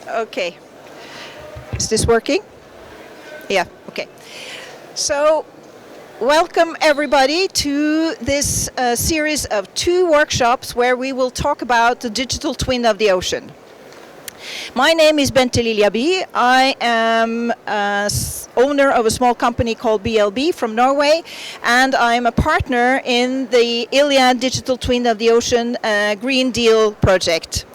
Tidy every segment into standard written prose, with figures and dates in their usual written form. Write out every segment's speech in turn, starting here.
Okay. Is this working? Yeah, okay. So, welcome everybody to this series of 2 workshops where we will talk about the digital twin of the ocean. My name is Bente Liljaby. I am owner of a small company called BLB from Norway, and I'm a partner in the Iliad Digital Twin of the Ocean Green Deal project.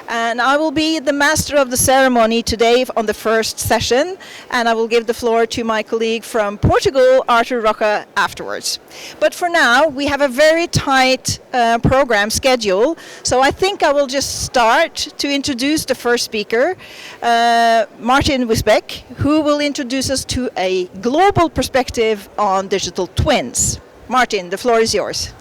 And I will be the master of the ceremony today on the first session, and I will give the floor to my colleague from Portugal, Arthur Rocha, afterwards. But for now, we have a very tight program schedule, so I think I will just start to introduce the first speaker, Martin Wisbeck, who will introduce us to a global perspective on digital twins. Martin, the floor is yours.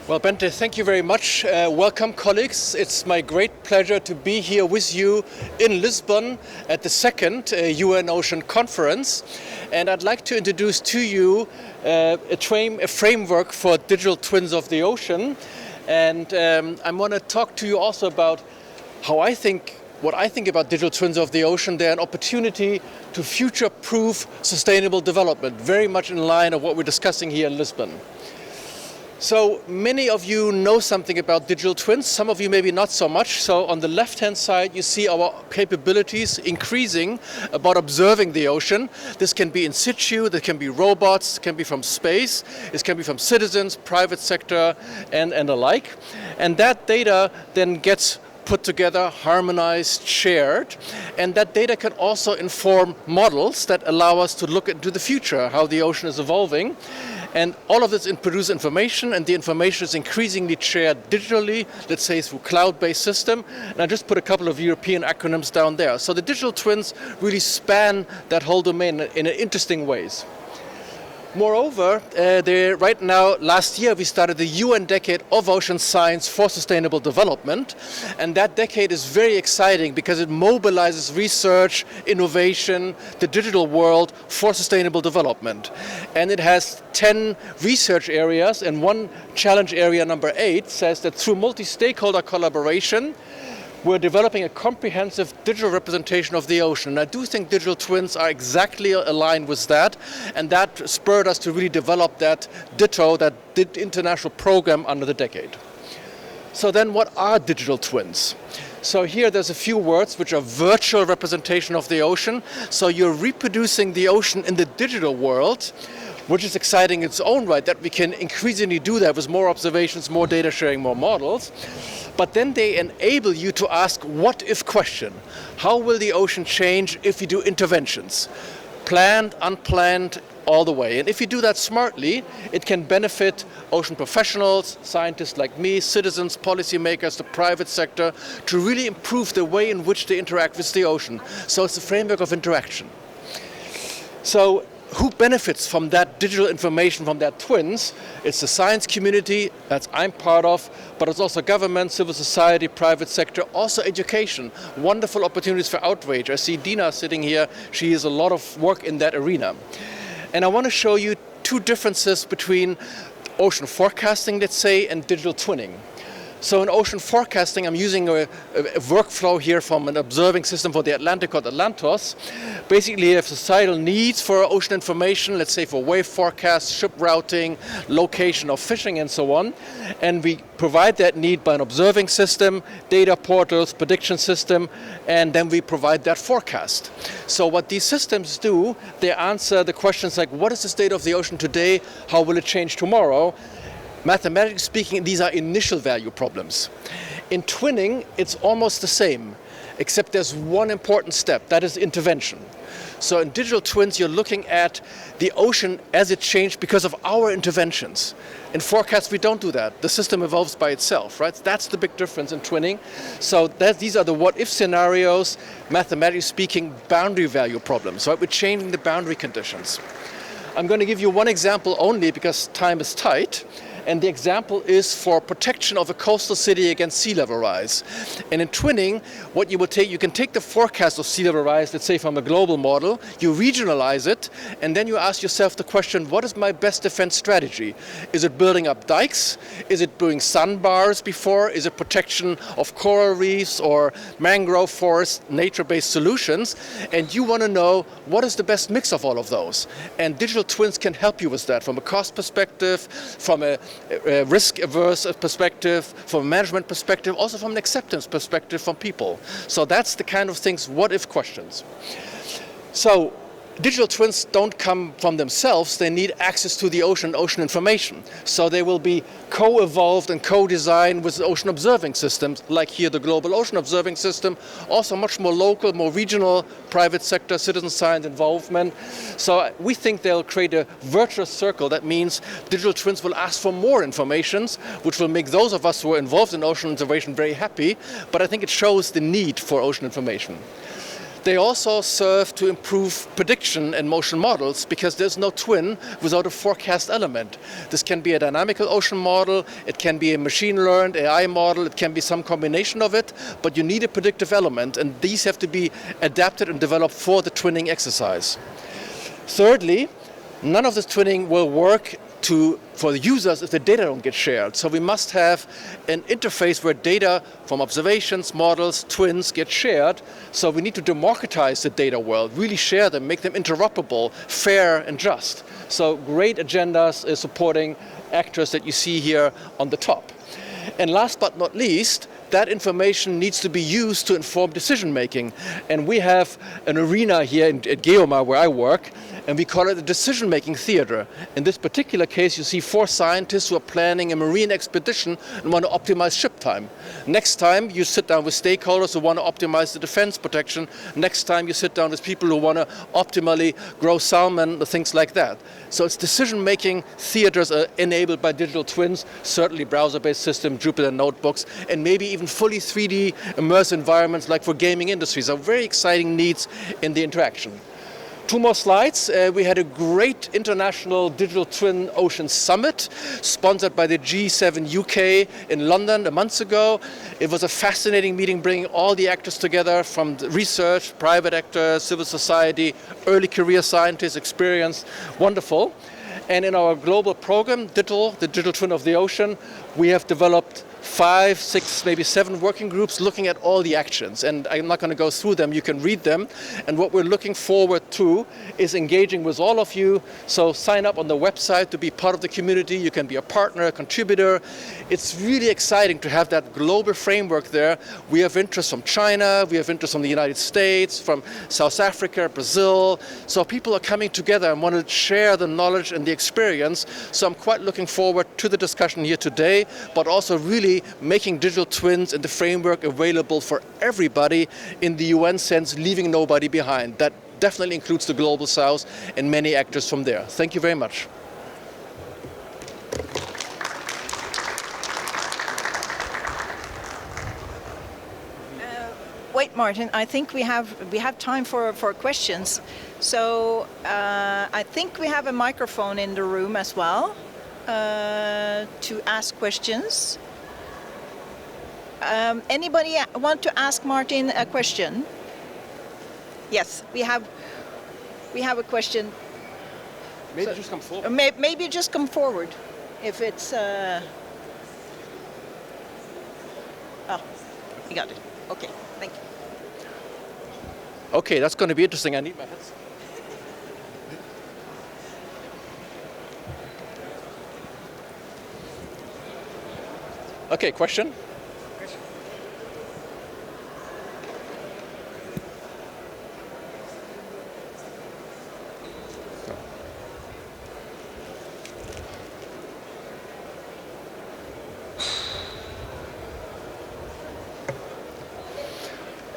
Well, Bente, thank you very much. Welcome, colleagues. It's my great pleasure to be here with you in Lisbon at the second UN Ocean Conference. And I'd like to introduce to you a framework for digital twins of the ocean. And I want to talk to you also about what I think about digital twins of the ocean. They're an opportunity to future-proof sustainable development, very much in line of what we're discussing here in Lisbon. So many of you know something about digital twins, some of you maybe not so much. So on the left-hand side, you see our capabilities increasing about observing the ocean. This can be in situ, there can be robots, it can be from space, it can be from citizens, private sector, and the like. And that data then gets put together, harmonized, shared, and that data can also inform models that allow us to look into the future, how the ocean is evolving. And all of this produces information, and the information is increasingly shared digitally, let's say through cloud-based system. And I just put a couple of European acronyms down there. So the digital twins really span that whole domain in interesting ways. Moreover, right now, last year, we started the UN Decade of Ocean Science for Sustainable Development. And that decade is very exciting because it mobilizes research, innovation, the digital world for sustainable development. And it has 10 research areas, and one challenge area, number 8, says that through multi-stakeholder collaboration, we're developing a comprehensive digital representation of the ocean. And I do think digital twins are exactly aligned with that, and that spurred us to really develop that DITTO, that international program under the decade. So then what are digital twins? So here there's a few words which are virtual representation of the ocean. So you're reproducing the ocean in the digital world, which is exciting in its own right, that we can increasingly do that with more observations, more data sharing, more models. But then they enable you to ask what-if question. How will the ocean change if you do interventions? Planned, unplanned, all the way. And if you do that smartly, it can benefit ocean professionals, scientists like me, citizens, policymakers, the private sector, to really improve the way in which they interact with the ocean. So it's a framework of interaction. So who benefits from that digital information, from that twins? It's the science community, that I'm part of, but it's also government, civil society, private sector, also education. Wonderful opportunities for outreach. I see Dina sitting here. She has a lot of work in that arena. And I want to show you 2 differences between ocean forecasting, let's say, and digital twinning. So in ocean forecasting, I'm using a workflow here from an observing system for the Atlantic called Atlantos. Basically, you have societal needs for ocean information, let's say for wave forecasts, ship routing, location of fishing, and so on. And we provide that need by an observing system, data portals, prediction system, and then we provide that forecast. So what these systems do, they answer the questions like, what is the state of the ocean today? How will it change tomorrow? Mathematically speaking, these are initial value problems. In twinning, it's almost the same, except there's one important step, that is intervention. So in digital twins, you're looking at the ocean as it changed because of our interventions. In forecasts, we don't do that. The system evolves by itself, right? That's the big difference in twinning. So these are the what-if scenarios, mathematically speaking, boundary value problems, right? We're changing the boundary conditions. I'm going to give you one example only because time is tight. And the example is for protection of a coastal city against sea level rise. And in twinning, what you will take, you can take the forecast of sea level rise, let's say from a global model, you regionalize it, and then you ask yourself the question, what is my best defense strategy? Is it building up dikes? Is it doing sandbars before? Is it protection of coral reefs or mangrove forest, nature-based solutions? And you want to know what is the best mix of all of those. And digital twins can help you with that from a cost perspective, from a risk-averse perspective, from a management perspective, also from an acceptance perspective from people. So that's the kind of things, what-if questions. So digital twins don't come from themselves, they need access to the ocean information. So they will be co-evolved and co-designed with ocean observing systems, like here the Global Ocean Observing System, also much more local, more regional, private sector, citizen science involvement. So we think they'll create a virtuous circle. That means digital twins will ask for more information, which will make those of us who are involved in ocean observation very happy, but I think it shows the need for ocean information. They also serve to improve prediction and motion models because there's no twin without a forecast element. This can be a dynamical ocean model, it can be a machine learned AI model, it can be some combination of it, but you need a predictive element, and these have to be adapted and developed for the twinning exercise. Thirdly, none of this twinning will work for the users if the data don't get shared. So we must have an interface where data from observations, models, twins get shared. So we need to democratize the data world, really share them, make them interoperable, fair and just. So great agendas supporting actors that you see here on the top. And last but not least, that information needs to be used to inform decision making. And we have an arena here at Geomar where I work, and we call it a decision-making theater. In this particular case, you see 4 scientists who are planning a marine expedition and want to optimize ship time. Next time, you sit down with stakeholders who want to optimize the defense protection. Next time, you sit down with people who want to optimally grow salmon, things like that. So it's decision-making theaters are enabled by digital twins, certainly browser-based systems, Jupyter notebooks, and maybe even fully 3D immersive environments like for gaming industries. So very exciting needs in the interaction. 2 more slides. We had a great international digital twin ocean summit sponsored by the G7 UK in London a month ago. It was a fascinating meeting, bringing all the actors together from research, private actors, civil society, early career scientists, experience, wonderful. And in our global program, DITTO, the digital twin of the ocean, we have developed 5, 6, maybe 7 working groups looking at all the actions. And I'm not going to go through them, you can read them. And what we're looking forward to is engaging with all of you. So sign up on the website to be part of the community. You can be a partner, a contributor. It's really exciting to have that global framework there. We have interest from China, we have interest from the United States, from South Africa, Brazil. So people are coming together and want to share the knowledge and the experience. So I'm quite looking forward to the discussion here today, but also really making digital twins and the framework available for everybody in the UN sense, leaving nobody behind. That definitely includes the Global South and many actors from there. Thank you very much. Wait, Martin, I think we have time for questions. So I think we have a microphone in the room as well to ask questions. Anybody want to ask Martin a question? Yes, we have a question. Maybe just come forward. Maybe just come forward, if it's. Oh, we got it. Okay, thank you. Okay, that's going to be interesting. I need my headset. Okay, question?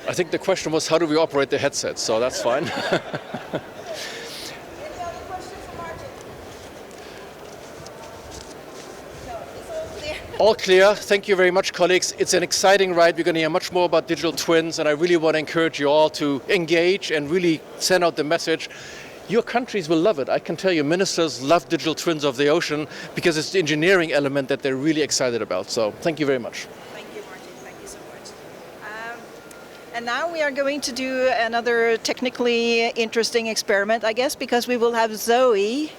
I think the question was, how do we operate the headset? So that's fine. Any other questions for Martin? No, it's all clear. All clear. Thank you very much, colleagues. It's an exciting ride. We're going to hear much more about digital twins, and I really want to encourage you all to engage and really send out the message. your countries will love it. I can tell you, ministers love digital twins of the ocean because it's the engineering element that they're really excited about. So thank you very much. Thank you, Martin. Thank you so much. And now we are going to do another technically interesting experiment, I guess, because we will have Zoe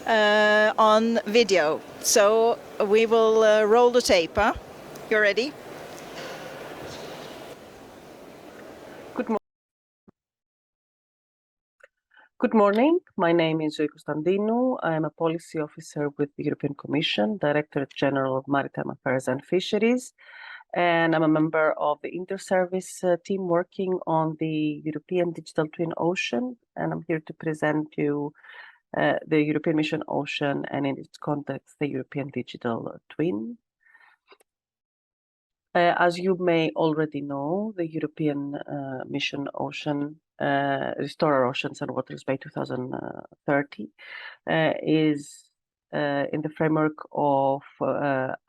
on video. So we will roll the tape. Huh? You ready? Good morning. My name is Zoe Constantinou. I am a policy officer with the European Commission, Directorate General of Maritime Affairs and Fisheries, and I'm a member of the inter-service team working on the European Digital Twin Ocean, and I'm here to present you the European Mission Ocean and in its context, the European Digital Twin. As you may already know, the European Mission Ocean, Restore Our Oceans and Waters by 2030, is in the framework of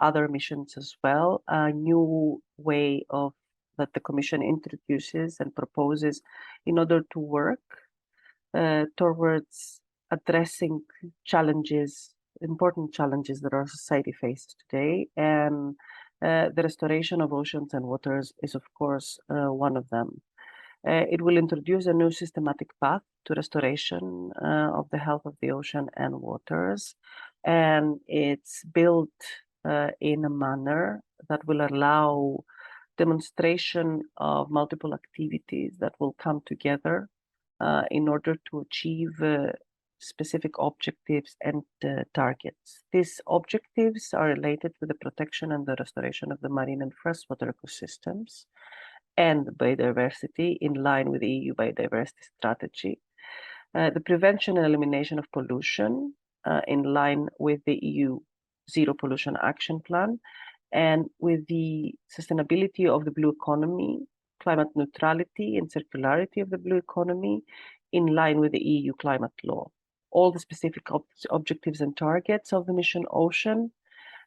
other missions as well, a new way of that the Commission introduces and proposes in order to work towards addressing challenges, important challenges that our society faces today, and the restoration of oceans and waters is, of course, one of them. It will introduce a new systematic path to restoration of the health of the ocean and waters, and it's built in a manner that will allow demonstration of multiple activities that will come together in order to achieve specific objectives and targets. These objectives are related to the protection and the restoration of the marine and freshwater ecosystems and biodiversity in line with the EU biodiversity strategy, the prevention and elimination of pollution in line with the EU Zero Pollution Action Plan, and with the sustainability of the blue economy, climate neutrality and circularity of the blue economy in line with the EU climate law. All the specific objectives and targets of the Mission Ocean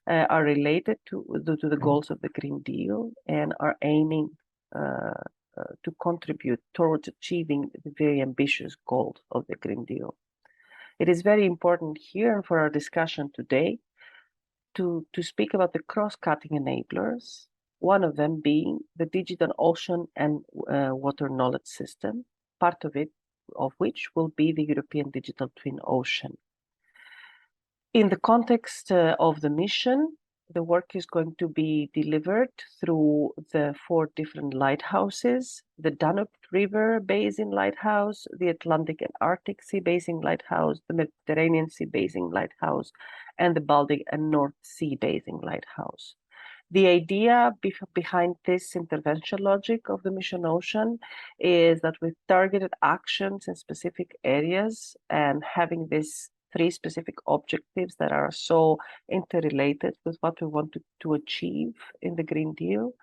are related to the goals of the Green Deal and are aiming to contribute towards achieving the very ambitious goals of the Green Deal. It is very important here for our discussion today to speak about the cross-cutting enablers, one of them being the digital ocean and water knowledge system, part of which will be the European Digital Twin Ocean. In the context of the mission, the work is going to be delivered through the 4 different lighthouses: the Danube River Basin Lighthouse, the Atlantic and Arctic Sea Basin Lighthouse, the Mediterranean Sea Basin Lighthouse, and the Baltic and North Sea Basin Lighthouse. The idea behind this intervention logic of the Mission Ocean is that with targeted actions in specific areas and having these 3 specific objectives that are so interrelated with what we want to achieve in the Green Deal,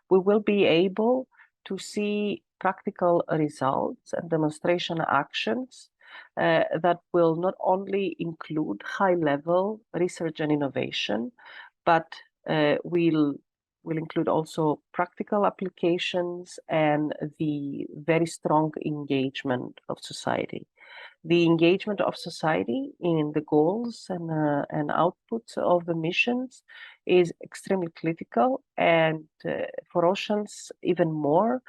we will be able to see practical results and demonstration actions that will not only include high-level research and innovation, but will include also practical applications and the very strong engagement of society. The engagement of society in the goals and outputs of the missions is extremely critical, and for oceans even more,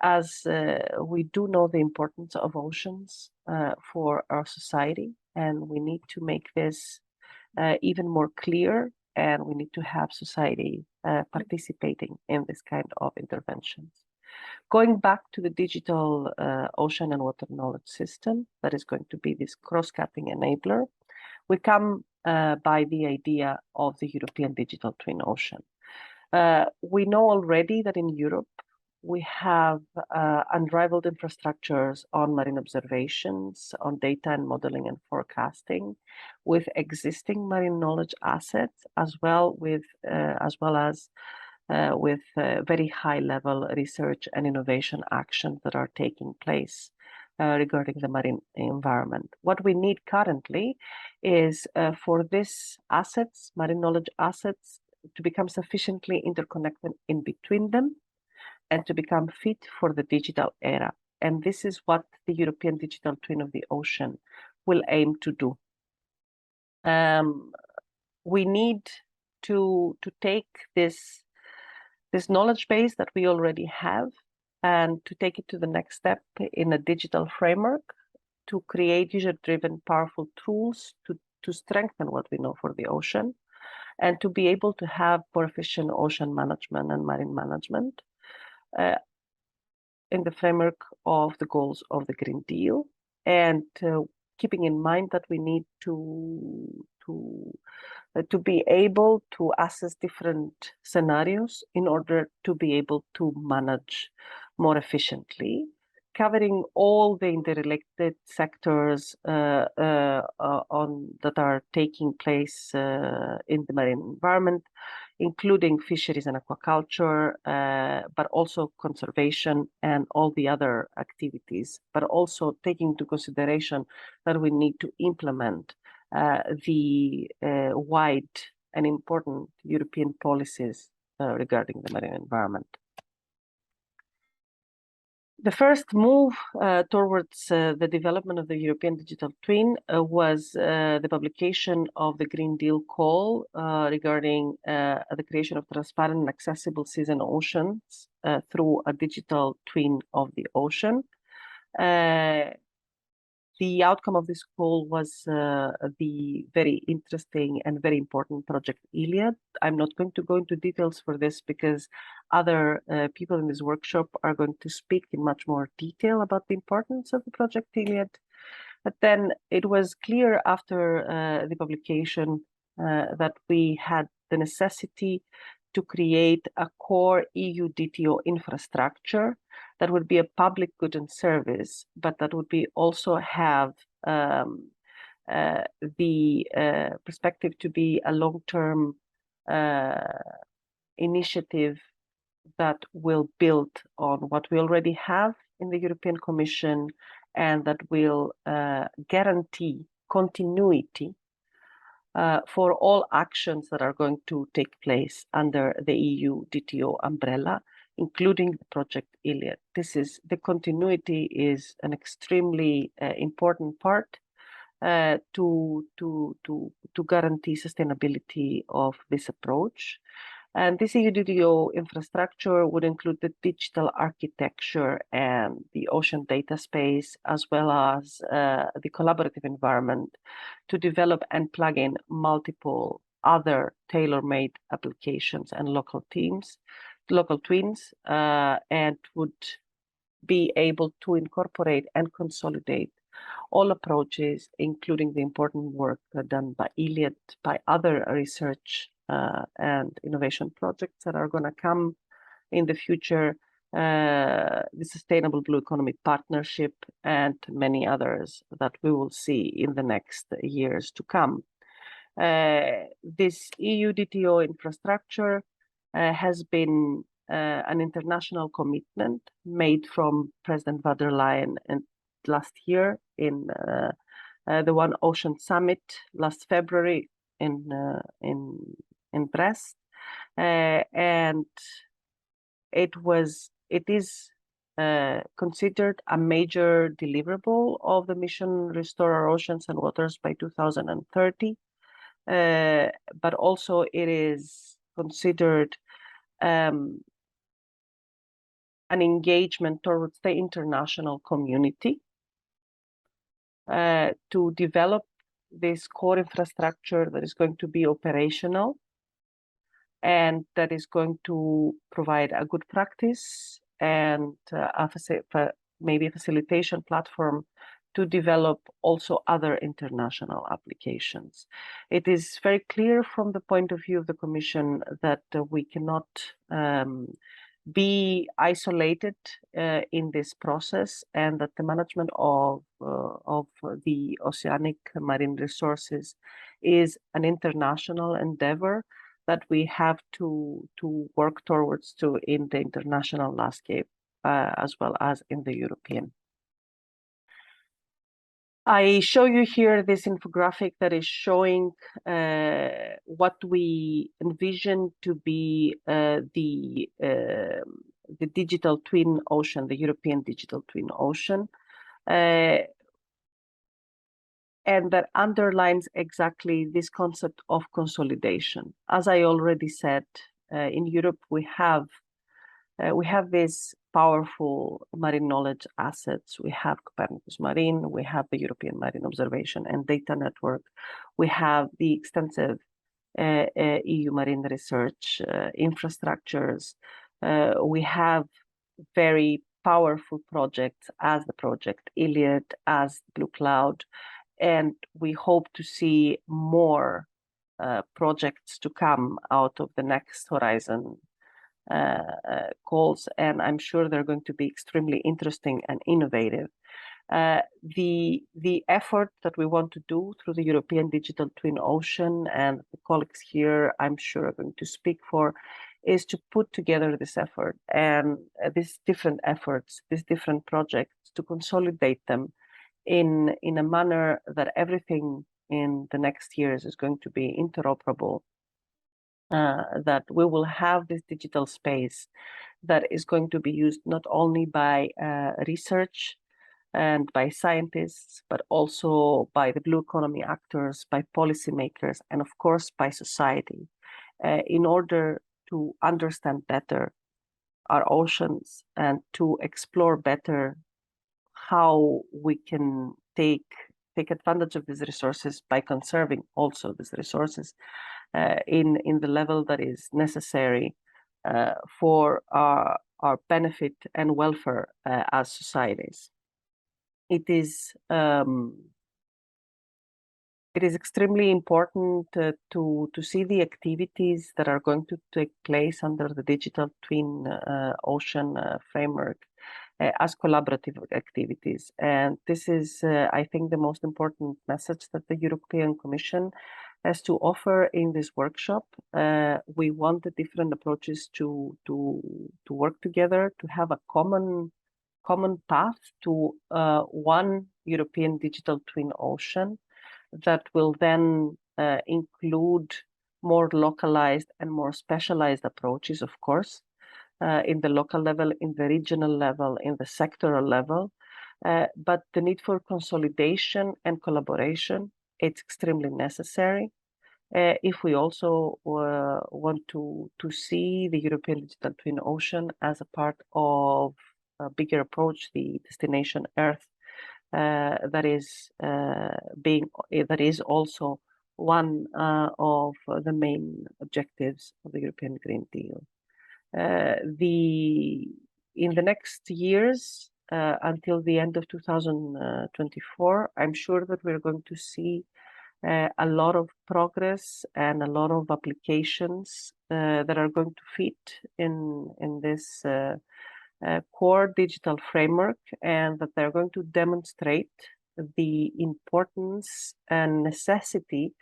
as we do know the importance of oceans for our society, and we need to make this even more clear, and we need to have society participating in this kind of interventions. Going back to the digital ocean and water knowledge system, that is going to be this cross-cutting enabler, we come by the idea of the European Digital Twin Ocean. We know already that in Europe, we have unrivaled infrastructures on marine observations, on data and modeling and forecasting, with existing marine knowledge assets, as well as with very high-level research and innovation actions that are taking place regarding the marine environment. What we need currently is for these assets, marine knowledge assets, to become sufficiently interconnected in between them and to become fit for the digital era. And this is what the European Digital Twin of the Ocean will aim to do. We need to take this knowledge base that we already have and to take it to the next step in a digital framework to create user-driven powerful tools to strengthen what we know for the ocean and to be able to have more efficient ocean management and marine management in the framework of the goals of the Green Deal, and keeping in mind that we need to be able to assess different scenarios in order to be able to manage more efficiently, covering all the interrelated sectors that are taking place in the marine environment, including fisheries and aquaculture, but also conservation and all the other activities, but also taking into consideration that we need to implement the wide and important European policies regarding the marine environment. The first move towards the development of the European digital twin was the publication of the Green Deal call regarding the creation of transparent and accessible seas and oceans through a digital twin of the ocean. The outcome of this call was the very interesting and very important project Iliad. I'm not going to go into details for this because other people in this workshop are going to speak in much more detail about the importance of the project Iliad. But then it was clear after the publication that we had the necessity to create a core EU DITTO infrastructure that would be a public good and service, but that would be also have the perspective to be a long-term initiative that will build on what we already have in the European Commission and that will guarantee continuity for all actions that are going to take place under the EU DTO umbrella, including the project Iliad. The continuity is an extremely important part to guarantee sustainability of this approach. And this EU DTO infrastructure would include the digital architecture and the ocean data space, as well as the collaborative environment to develop and plug in multiple other tailor-made applications and local twins, and would be able to incorporate and consolidate all approaches, including the important work done by Iliad, by other research and innovation projects that are going to come in the future, the Sustainable Blue Economy Partnership, and many others that we will see in the next years to come. This EU DTO infrastructure has been an international commitment made from President von der Leyen last year in the One Ocean Summit last February in Brest, and it is considered a major deliverable of the mission Restore Our Oceans and Waters by 2030, but also it is considered an engagement towards the international community to develop this core infrastructure that is going to be operational and that is going to provide a good practice and maybe a facilitation platform to develop also other international applications. It is very clear from the point of view of the Commission that we cannot be isolated in this process, and that the management of the oceanic marine resources is an international endeavor that we have to work towards in the international landscape as well as in the European. I show you here this infographic that is showing what we envision to be the digital twin ocean, the European digital twin ocean. and that underlines exactly this concept of consolidation. As I already said, in Europe we have these powerful marine knowledge assets. We have Copernicus Marine, we have the European Marine Observation and Data Network, we have the extensive EU marine research infrastructures. We have very powerful projects as the project Iliad, as Blue Cloud, and we hope to see more projects to come out of the next Horizon calls, and I'm sure they're going to be extremely interesting and innovative. The effort that we want to do through the European Digital Twin Ocean, and the colleagues here I'm sure are going to speak for, is to put together this effort and these different efforts, these different projects, to consolidate them in a manner that everything in the next years is going to be interoperable, that we will have this digital space that is going to be used not only by research and by scientists, but also by the blue economy actors, by policymakers, and of course by society, in order to understand better our oceans and to explore better how we can take advantage of these resources by conserving also these resources in the level that is necessary for our benefit and welfare as societies. It is extremely important to see the activities that are going to take place under the Digital Twin Ocean framework as collaborative activities. And this is, I think, the most important message that the European Commission has to offer in this workshop. We want the different approaches to work together, to have a common path to one European Digital Twin Ocean that will then include more localized and more specialized approaches, of course, in the local level, in the regional level, in the sectoral level. But the need for consolidation and collaboration, it's extremely necessary. If we also want to see the European Digital Twin Ocean as a part of a bigger approach, the Destination Earth, that is also one of the main objectives of the European Green Deal. In the next years, until the end of 2024, I'm sure that we're going to see a lot of progress and a lot of applications that are going to fit in this core digital framework, and that they're going to demonstrate the importance and necessity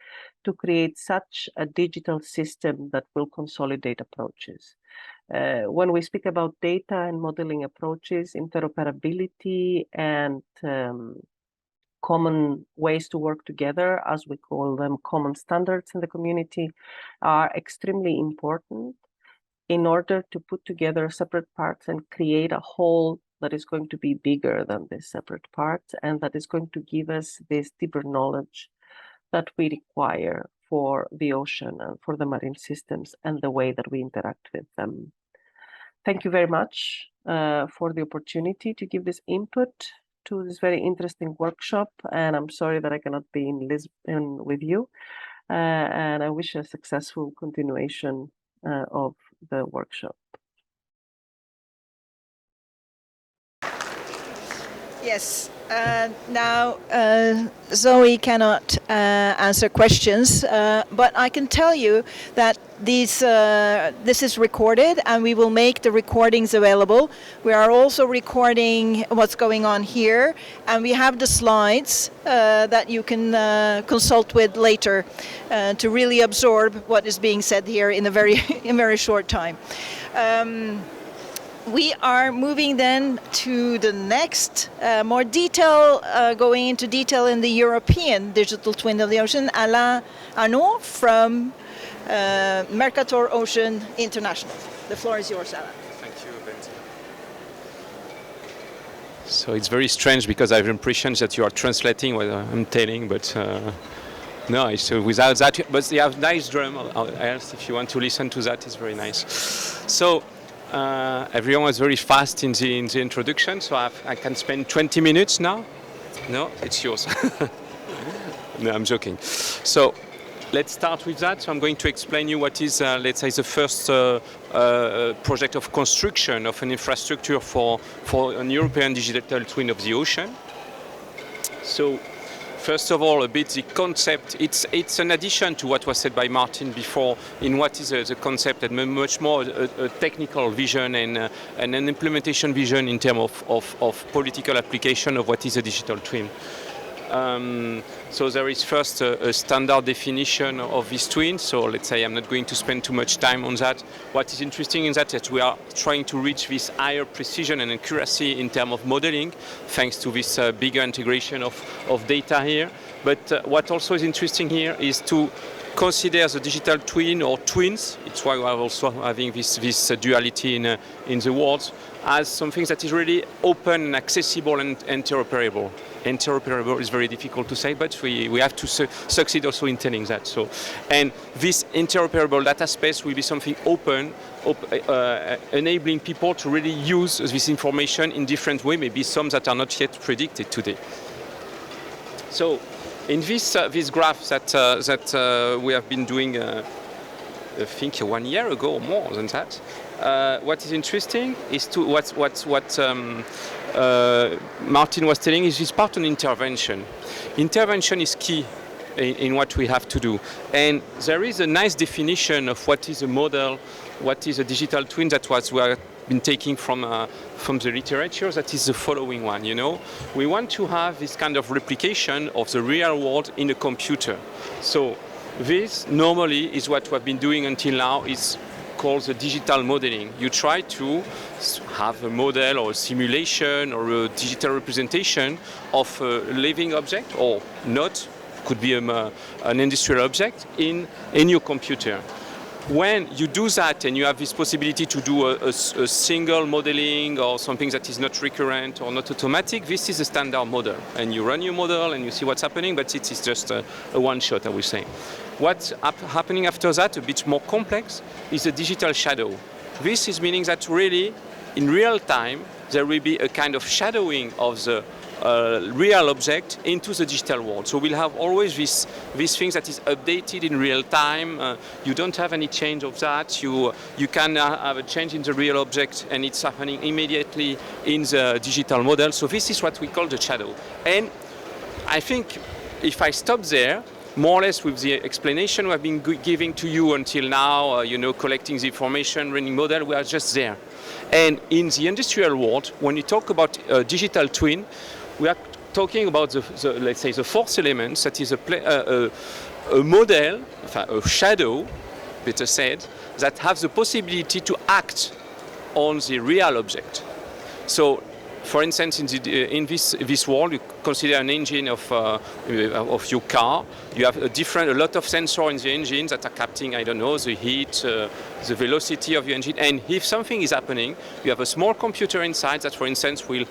to create such a digital system that will consolidate approaches. When we speak about data and modeling approaches, interoperability and common ways to work together, as we call them, common standards in the community, are extremely important in order to put together separate parts and create a whole that is going to be bigger than these separate parts, and that is going to give us this deeper knowledge that we require for the ocean and for the marine systems and the way that we interact with them. Thank you very much for the opportunity to give this input to this very interesting workshop, and I'm sorry that I cannot be in Lisbon with you, and I wish a successful continuation of the workshop. Yes. Now, Zoe cannot answer questions, but I can tell you that this is recorded, and we will make the recordings available. We are also recording what's going on here, and we have the slides that you can consult with later to really absorb what is being said here in a very short time. We are moving then to the next, more detail, going into detail in the European Digital Twin of the Ocean, Alain Arnaud from Mercator Ocean International. The floor is yours, Alain. Thank you, Benzi. So it's very strange because I have the impression that you are translating what I'm telling, but no, it's without that. But they have nice drum. Else, if you want to listen to that, it's very nice. So everyone was very fast in the introduction, so I can spend 20 minutes now. No, it's yours. No, I'm joking. So let's start with that. So I'm going to explain you what is, let's say, the first project of construction of an infrastructure for an European digital twin of the ocean. So first of all, a bit the concept. It's an addition to what was said by Martin before in what is the concept, and much more a technical vision and an implementation vision in terms of political application of what is a digital twin. So there is first a standard definition of this twin. So let's say I'm not going to spend too much time on that. What is interesting in that we are trying to reach this higher precision and accuracy in terms of modeling, thanks to this bigger integration of data here. But what also is interesting here is to consider the digital twin or twins. It's why we are also having this duality in the words, as something that is really open and accessible and interoperable. Interoperable is very difficult to say, but we have to succeed also in telling that. So, and this interoperable data space will be something open, enabling people to really use this information in different ways, maybe some that are not yet predicted today. So, in this graph that we have been doing, I think 1 year ago or more than that. What is interesting is what Martin was telling is this part on intervention. Intervention is key in what we have to do, and there is a nice definition of what is a model, what is a digital twin that we have been taking from the literature. That is the following one. You know, we want to have this kind of replication of the real world in a computer. So this normally is what we have been doing until now. Is called the digital modeling. You try to have a model or a simulation or a digital representation of a living object, or not, could be an industrial object in your computer. When you do that and you have this possibility to do a single modeling or something that is not recurrent or not automatic, this is a standard model. And you run your model and you see what's happening, but it is just a one shot, I would say. What's happening after that, a bit more complex, is a digital shadow. This is meaning that really, in real time, there will be a kind of shadowing of the real object into the digital world. So we'll have always this thing that is updated in real time. You don't have any change of that. You can have a change in the real object, and it's happening immediately in the digital model. So this is what we call the shadow. And I think if I stop there, more or less with the explanation we have been giving to you until now, collecting the information, running model, we are just there. And in the industrial world, when you talk about a digital twin, we are talking about let's say the fourth element, that is a model, a shadow, better said, that has the possibility to act on the real object. So, for instance, in this world, you consider an engine of your car. You have a lot of sensors in the engine that are capturing, I don't know, the heat, the velocity of your engine. And if something is happening, you have a small computer inside that, for instance, will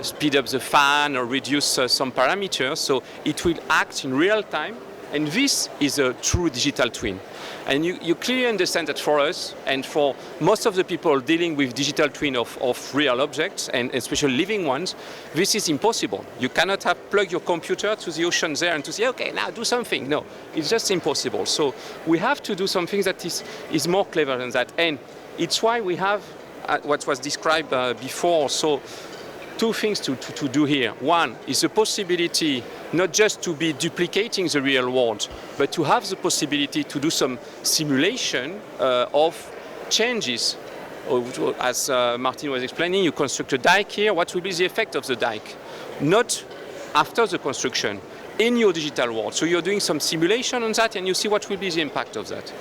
speed up the fan or reduce some parameters. So it will act in real time. And this is a true digital twin. And you clearly understand that for us, and for most of the people dealing with digital twin of real objects, and especially living ones, this is impossible. You cannot plug your computer to the ocean there and to say, okay, now do something. No, it's just impossible. So we have to do something that is more clever than that. And it's why we have what was described before. So two things to do here. One is the possibility not just to be duplicating the real world, but to have the possibility to do some simulation of changes. As Martin was explaining, you construct a dike here. What will be the effect of the dike? Not after the construction, in your digital world. So you're doing some simulation on that, and you see what will be the impact of that.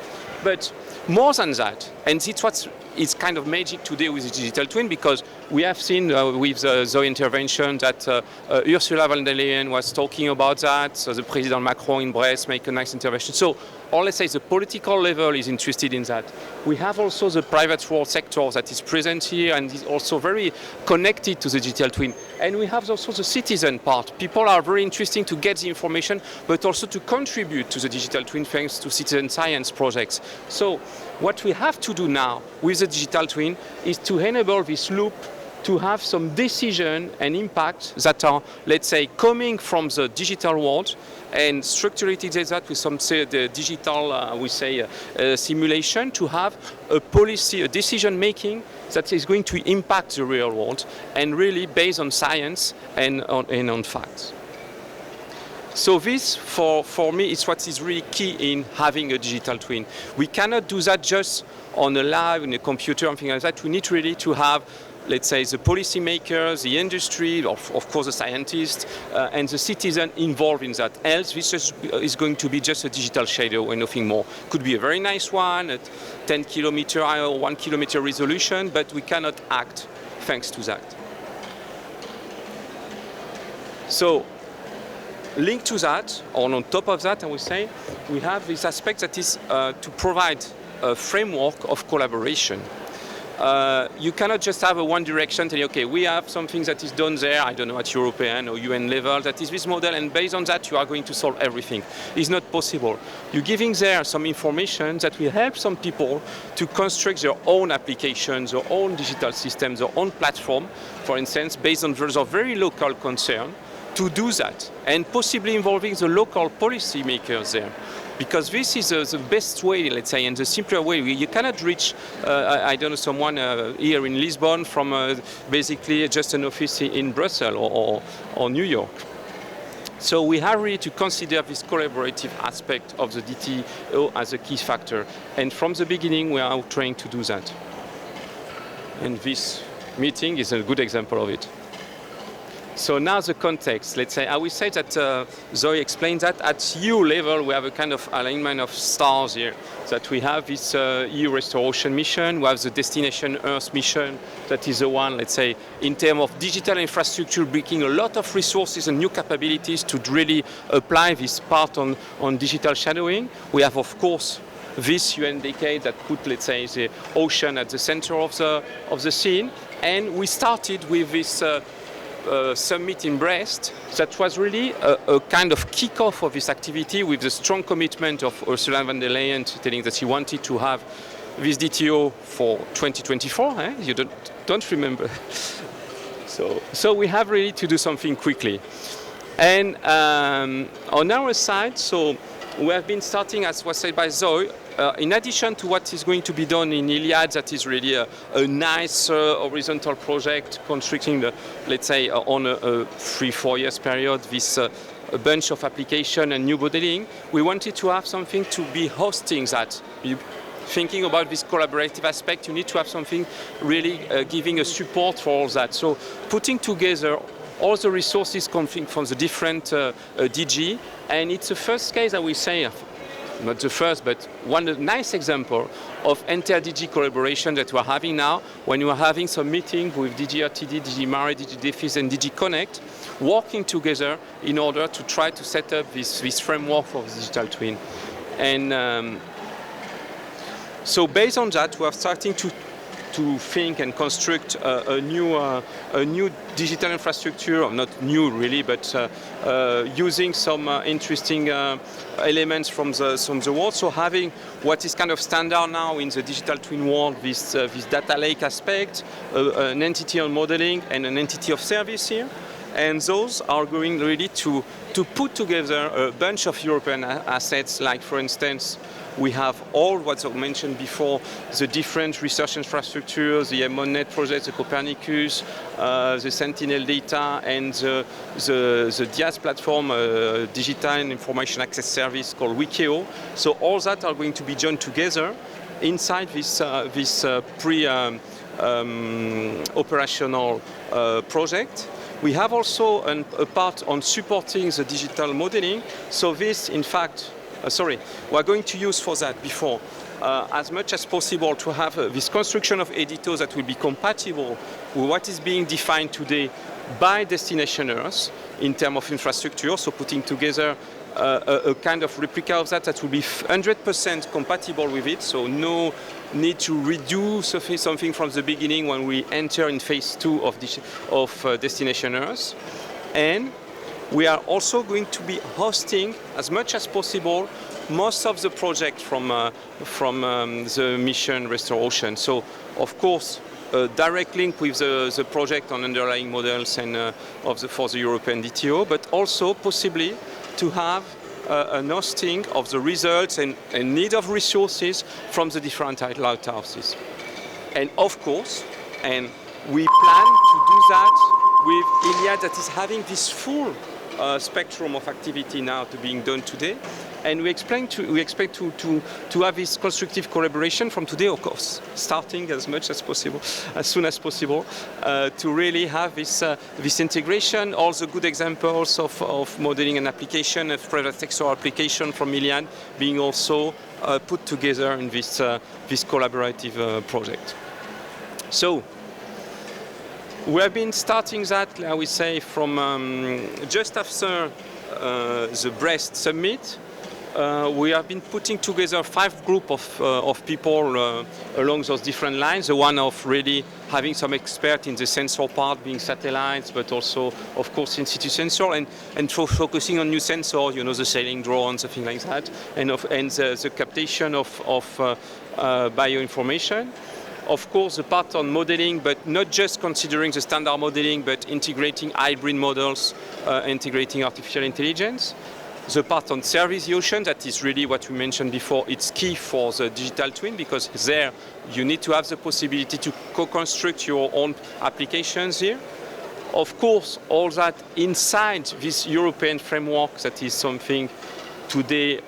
But more than that, and it's what's it's kind of magic today with the digital twin, because we have seen with the Zoe intervention that Ursula von der Leyen was talking about that, so the President Macron in Brest make a nice intervention. So, or let's say the political level is interested in that. We have also the private world sector that is present here and is also very connected to the digital twin. And we have also the citizen part. People are very interesting to get the information, but also to contribute to the digital twin thanks to citizen science projects. So what we have to do now with the digital twin is to enable this loop to have some decision and impact that are, let's say, coming from the digital world and structurate that with some the digital, we say, simulation to have a policy, a decision making that is going to impact the real world and really based on science and on facts. So this, for me, is what is really key in having a digital twin. We cannot do that just on a lab, in a computer, something like that. We need really to have, let's say, the policymakers, the industry, of course the scientists, and the citizen involved in that. Else, this is going to be just a digital shadow and nothing more. Could be a very nice one at 10 kilometer or 1 kilometer resolution, but we cannot act thanks to that. So, linked to that, or on top of that, I would say, we have this aspect that is to provide a framework of collaboration. You cannot just have a one direction telling, okay, we have something that is done there, I don't know, at European or UN level, that is this model, and based on that you are going to solve everything. It's not possible. You're giving there some information that will help some people to construct their own applications, their own digital systems, their own platform, for instance, based on their very local concern, to do that, and possibly involving the local policymakers there. Because this is the best way, let's say, and the simpler way. You cannot reach, I don't know, someone here in Lisbon from basically just an office in Brussels or New York. So we have really to consider this collaborative aspect of the DITTO as a key factor. And from the beginning, we are trying to do that. And this meeting is a good example of it. So now the context, let's say, I will say that Zoe explained that at EU level we have a kind of alignment of stars here, that we have this EU restoration mission, we have the Destination Earth mission, that is the one, let's say, in terms of digital infrastructure, bringing a lot of resources and new capabilities to really apply this part on digital shadowing. We have, of course, this UN decade that put, let's say, the ocean at the center of the scene, and we started with this summit in Brest that was really a kind of kick-off of this activity with the strong commitment of Ursula von der Leyen telling that she wanted to have this DTO for 2024. You don't remember. So we have really to do something quickly. And on our side, so we have been starting, as was said by Zoe, in addition to what is going to be done in Iliad, that is really a nice horizontal project constructing, let's say, on a 3-4 years period, this a bunch of application and new modeling. We wanted to have something to be hosting that. Thinking about this collaborative aspect, you need to have something really giving a support for all that. So putting together all the resources coming from the different DG, and it's the first case, I will say, not the first, but one nice example of inter-DG collaboration that we're having now, when you are having some meeting with DG RTD, DG Mare, DG Defis, and DG Connect, working together in order to try to set up this framework for the digital twin. And so based on that, we are starting to think and construct a new digital infrastructure, or not new really, but using some interesting elements from the world. So having what is kind of standard now in the digital twin world, this data lake aspect, an entity on modeling and an entity of service here. And those are going really to put together a bunch of European assets, like for instance, we have all what I mentioned before, the different research infrastructures, the MONET project, the Copernicus, the Sentinel data, and the DIAS platform, Digital Information Access Service called Wikio. So all that are going to be joined together inside this pre-operational project. We have also a part on supporting the digital modeling. So this, in fact, we are going to use for that before as much as possible to have this construction of DITTO that will be compatible with what is being defined today by destinationers in terms of infrastructure, so putting together a kind of replica of that will be 100% compatible with it, so no need to redo something from the beginning when we enter in phase 2 of destinationers. And we are also going to be hosting, as much as possible, most of the project from the mission Restore Ocean. So, of course, a direct link with the project on underlying models and for the European DTO, but also possibly to have an hosting of the results and need of resources from the different lighthouses. And of course, and we plan to do that with Iliad, that is having this full spectrum of activity now to being done today. And we expect to have this constructive collaboration from today, of course, starting as much as possible, as soon as possible, to really have this integration, all the good examples of modeling and application, of private sector application from Iliad being also put together in this collaborative project. So, we have been starting that, I would say, from just after the Brest summit. We have been putting together 5 groups of people along those different lines. The one of really having some expert in the sensor part, being satellites, but also, of course, in situ sensor, and focusing on new sensors, you know, the sailing drones, something like that, and the captation of bioinformation. Of course, the part on modeling, but not just considering the standard modeling, but integrating hybrid models, integrating artificial intelligence. The part on service the ocean, that is really what we mentioned before. It's key for the digital twin, because there you need to have the possibility to co-construct your own applications here. Of course, all that inside this European framework, that is something today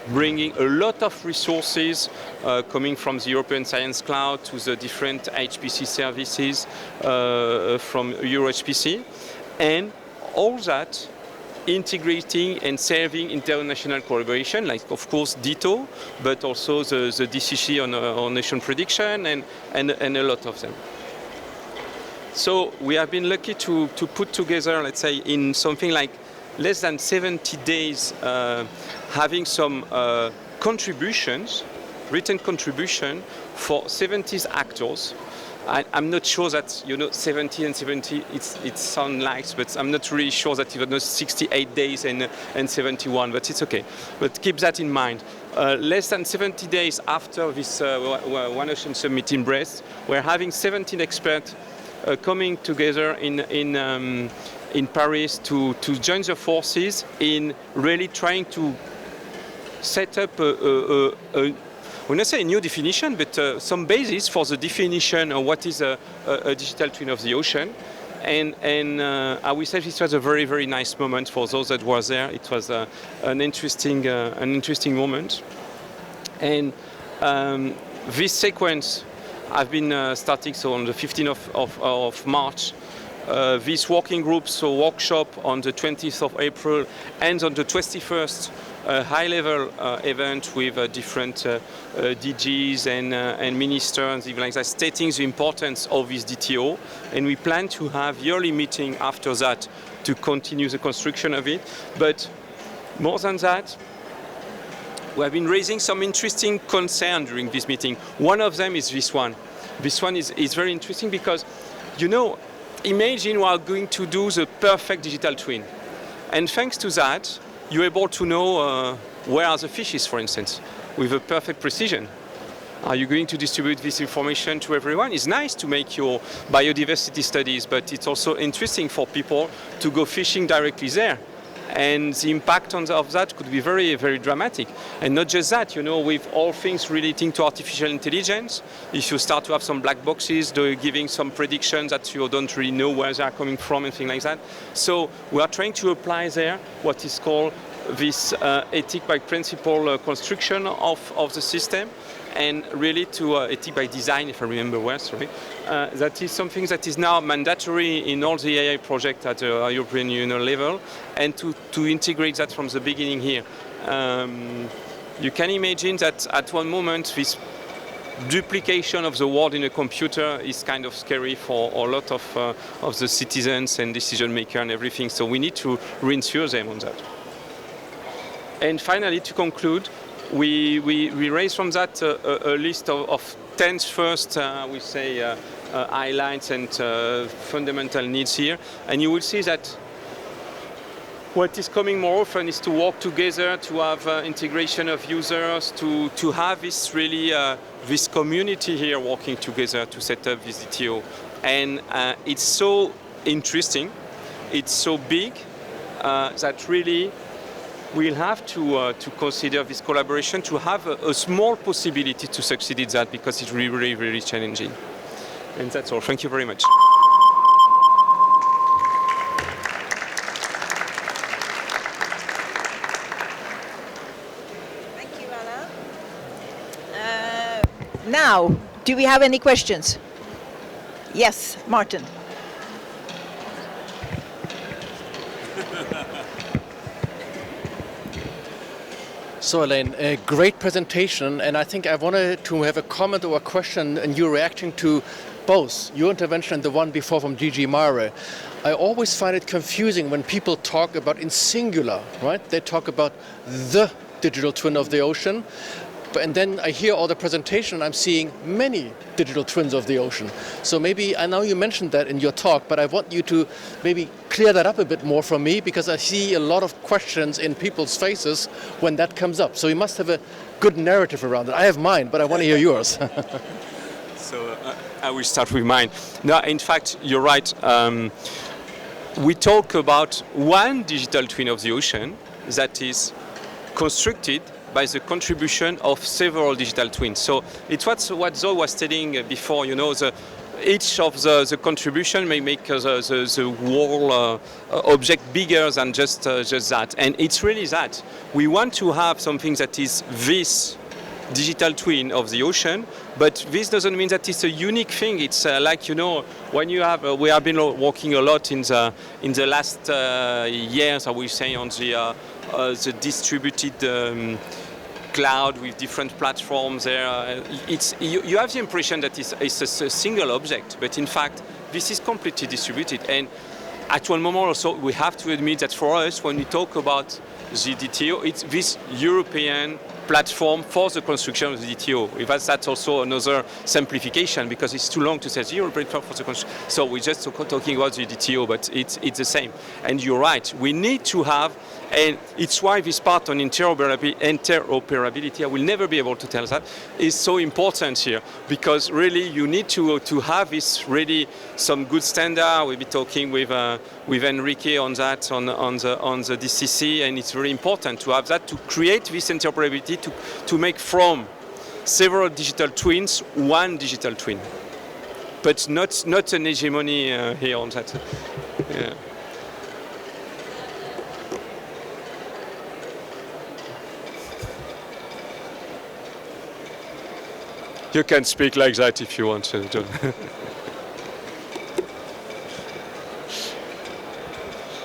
bringing a lot of resources coming from the European Science Cloud to the different HPC services from EuroHPC, and all that integrating and serving international collaboration, like of course DITTO, but also the DCC on ocean prediction and a lot of them. So we have been lucky to put together, let's say, in something like less than 70 days, having some contributions, written contribution for 70 actors. I'm not sure that, you know, 70 and 70, it sounds nice, but I'm not really sure that it was 68 days and 71, but it's okay. But keep that in mind. Less than 70 days after this One Ocean Summit in Brest, we're having 17 experts coming together in Paris to join the forces in really trying to set up when I say a new definition, but some basis for the definition of what is a digital twin of the ocean. And I will say this was a very, very nice moment for those that were there. It was an interesting moment. And this sequence, I've been starting so on the 15th of March. This working group, so workshop on the 20th of April, and on the 21st, a high-level event with different DGs and ministers, even like that, stating the importance of this DTO. And we plan to have yearly meeting after that to continue the construction of it. But more than that, we have been raising some interesting concerns during this meeting. One of them is this one. This one is very interesting because, you know, imagine we are going to do the perfect digital twin. And thanks to that, you're able to know where are the fishes, for instance, with a perfect precision. Are you going to distribute this information to everyone? It's nice to make your biodiversity studies, but it's also interesting for people to go fishing directly there. And the impact of that could be very, very dramatic. And not just that, you know, with all things relating to artificial intelligence, if you start to have some black boxes giving some predictions that you don't really know where they are coming from and things like that. So we are trying to apply there what is called this ethic by principle construction of the system, and really to ethic by design, if I remember well, sorry. That is something that is now mandatory in all the AI projects at the European Union level, and to integrate that from the beginning here. You can imagine that at one moment this duplication of the world in a computer is kind of scary for a lot of the citizens and decision makers and everything. So we need to reassure them on that. And finally, to conclude, we raise from that a list of 10 first, we say, highlights and fundamental needs here. And you will see that what is coming more often is to work together, to have integration of users, to have this really this community here working together to set up this DITTO. And it's so interesting, it's so big that really we'll have to consider this collaboration to have a small possibility to succeed in that, because it's really, really, really challenging. And that's all. Thank you very much. Thank you, Alain. Now, do we have any questions? Yes, Martin. So Elaine, a great presentation, and I think I wanted to have a comment or a question, and you're reacting to both your intervention and the one before from DG Mare. I always find it confusing when people talk about in singular, right? They talk about the digital twin of the ocean, and then I hear all the presentation, I'm seeing many digital twins of the ocean. So maybe, I know you mentioned that in your talk, but I want you to maybe clear that up a bit more for me, because I see a lot of questions in people's faces when that comes up. So you must have a good narrative around it. I have mine, but I want to hear yours. So I will start with mine. No, in fact, you're right. We talk about one digital twin of the ocean that is constructed by the contribution of several digital twins. So it's what Zoe was telling before, you know, each of the contribution may make the whole object bigger than just that. And it's really that. We want to have something that is this digital twin of the ocean, but this doesn't mean that it's a unique thing. It's like, you know, when you have, we have been working a lot in the last years, I will say, on the distributed cloud with different platforms there. You have the impression that it's a single object, but in fact, this is completely distributed. And at one moment also, we have to admit that for us, when we talk about the DITTO, it's this European platform for the construction of the DITTO. That's also another simplification, because it's too long to say the European platform for the construction. So we're just talking about the DITTO, but it's the same. And you're right, we need to have, and it's why this part on interoperability, I will never be able to tell that, is so important here, because really you need to have this really some good standard. We'll be talking with Enrique on that, on the DCC, and it's very important to have that, to create this interoperability, to make from several digital twins one digital twin, but not an hegemony here on that. Yeah. You can speak like that if you want to.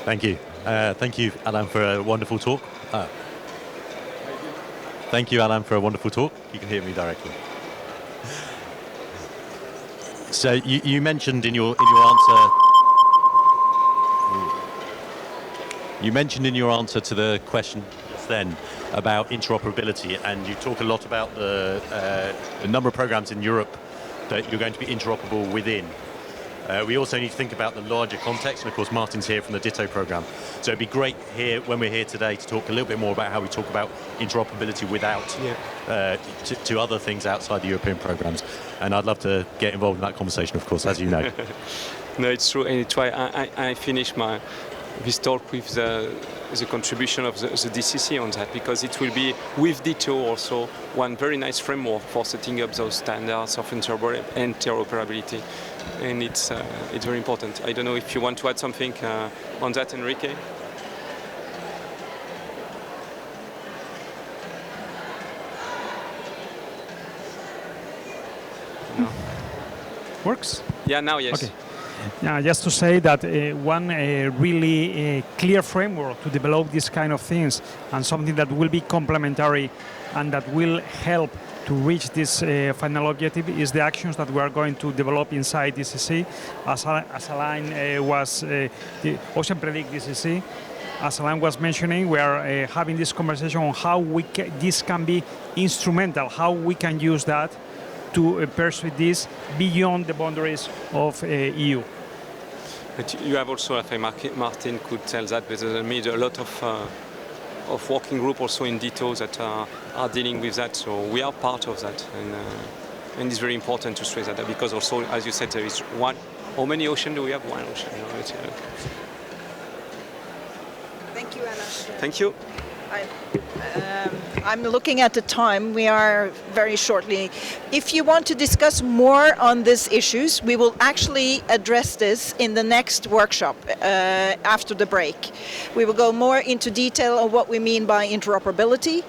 Thank you. Thank you, Alain, for a wonderful talk. Thank you, Alain, for a wonderful talk. You can hear me directly. So you mentioned in your answer. You mentioned in your answer to the question just then about interoperability, and you talk a lot about the number of programs in Europe that you're going to be interoperable within. We also need to think about the larger context, and of course Martin's here from the DITTO program. So it'd be great here, when we're here today, to talk a little bit more about how we talk about interoperability without to other things outside the European programs. And I'd love to get involved in that conversation, of course, as you know. No, it's true, and it's why I finished this talk with the contribution of the DCC on that, because it will be with DITTO also one very nice framework for setting up those standards of interoperability, and it's very important. I don't know if you want to add something on that, Enrique. Works? Yeah, now yes. Okay. Just to say that one really clear framework to develop these kind of things and something that will be complementary and that will help to reach this final objective is the actions that we are going to develop inside DCC. As Alain was, the Ocean Predict DCC, as Alain was mentioning, we are having this conversation on how this can be instrumental, how we can use that to pursue this beyond the boundaries of EU. But you have also, if Martin could tell that, there's a lot of working group also in DITTO that are dealing with that. So we are part of that, and it's very important to stress that because also, as you said, there is one. How many oceans do we have? One ocean. Thank you, Anna. Thank you. I'm looking at the time. We are very shortly. If you want to discuss more on these issues, we will actually address this in the next workshop after the break. We will go more into detail on what we mean by interoperability.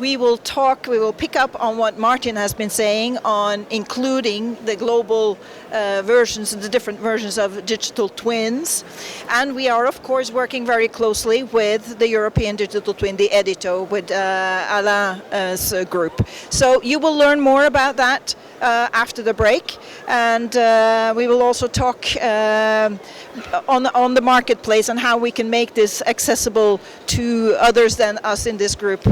We will pick up on what Martin has been saying on including the global versions, the different versions of digital twins. And we are, of course, working very closely with the European Digital Twin, the DITTO, with Alain's group. So you will learn more about that after the break, and we will also talk on the marketplace and how we can make this accessible to others than us in this group.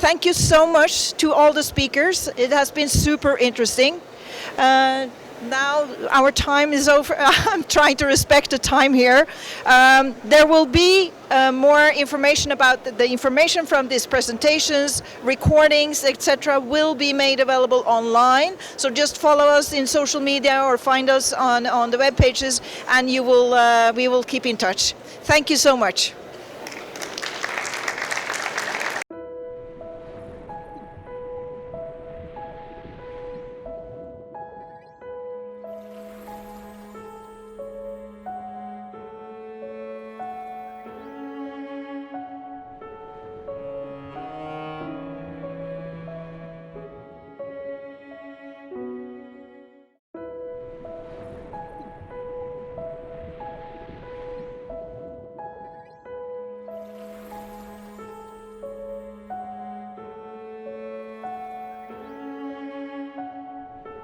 Thank you so much to all the speakers. It has been super interesting. Now our time is over. I'm trying to respect the time here. There will be more information about the information from these presentations, recordings, etc. will be made available online. So just follow us in social media or find us on the web pages, and we will keep in touch. Thank you so much.